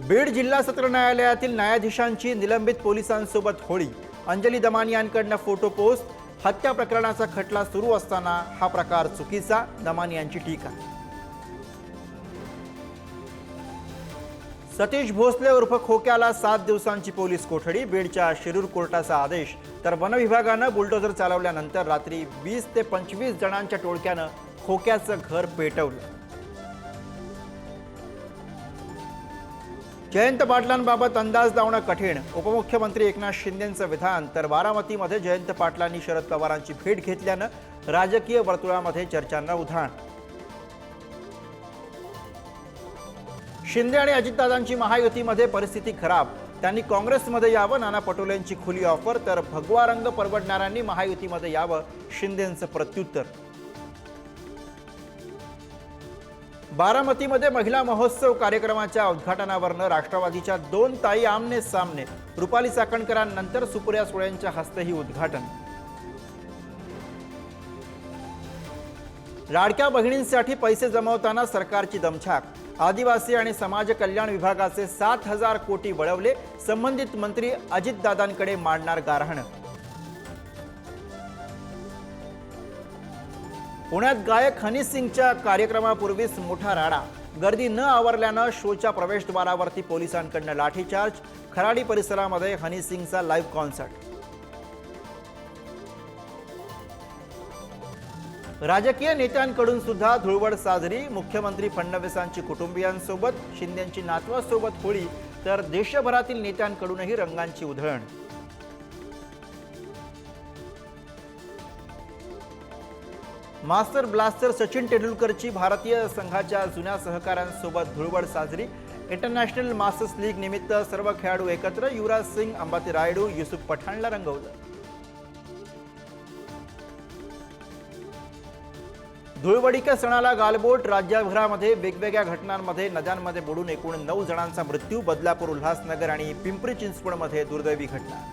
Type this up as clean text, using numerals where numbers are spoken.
बीड जिल्हा सत्र न्यायालयातील न्यायाधीशांची निलंबित पोलिसांसोबत होळी। अंजली दमानियांकडून फोटो पोस्ट। हत्या प्रकरणाचा खटला सुरू असताना हा प्रकार चुकीचा, दमानियांची टीका। सतीश भोसले उर्फ खोक्याला 7 दिवसांची पोलीस कोठडी। बीडच्या शिरूर कोर्टाचा आदेश। तर वन विभागानं बुलडोझर चालवल्यानंतर रात्री 20 ते 25 जणांच्या टोळक्यानं खोक्याचं घर पेटवलं। जयंत पाटलांबाबत अंदाज लावणं कठीण, उपमुख्यमंत्री एकनाथ शिंदेंचं विधान। तर बारामतीमध्ये जयंत पाटलांनी शरद पवारांची भेट घेतल्यानं राजकीय वर्तुळामध्ये चर्चांना उधाण। शिंदे आणि अजितदादांची महायुतीमध्ये परिस्थिती खराब, त्यांनी काँग्रेसमध्ये यावं, नाना पटोलेंची खुली ऑफर। तर भगवा रंग परवडणाऱ्यांनी महायुतीमध्ये यावं, शिंदेंचं प्रत्युत्तर। बारामतीमध्ये महिला महोत्सव कार्यक्रमाच्या उद्घाटनावरनं राष्ट्रवादीच्या 2 ताई आमने सामने। रुपाली चाकणकरांनंतर सुप्रिया सुळेंच्या हस्तेही उद्घाटन। लाडक्या बहिणींसाठी पैसे जमवताना सरकारची दमछाक। आदिवासी आणि समाज कल्याण विभागाचे 7,000 कोटी वळवले, संबंधित मंत्री अजितदादांकडे मांडणार गाऱ्हाण। पुण्यात गायक हनी सिंगच्या कार्यक्रमापूर्वीच मोठा राडा, गर्दी न आवरल्यानं शोच्या प्रवेशद्वारावरती पोलिसांकडून लाठीचार्ज। खराडी परिसरामध्ये हनी सिंगचा लाईव्ह कॉन्सर्ट। राजकीय नेत्यांकडून सुद्धा धुळवड साजरी, मुख्यमंत्री फडणवीसांची कुटुंबियांसोबत, शिंदेंची नातवासोबत होळी। तर देशभरातील नेत्यांकडूनही रंगांची उधळण। मास्टर ब्लास्टर सचिन तेंडुलकरची भारतीय संघाच्या जुन्या सहकाऱ्यांसोबत धुळवड साजरी। इंटरनॅशनल मास्टर्स लीग निमित्त सर्व खेळाडू एकत्र, युवराज सिंग, अंबाती रायडू, युसुफ पठाणला रंगवलं। धुळवडीच्या सणाला गालबोट, राज्यभरामध्ये वेगवेगळ्या घटनांमध्ये नद्यांमध्ये बुडून एकूण 9 जणांचा मृत्यू। बदलापूर, उल्हासनगर आणि पिंपरी चिंचवडमध्ये दुर्दैवी घटना।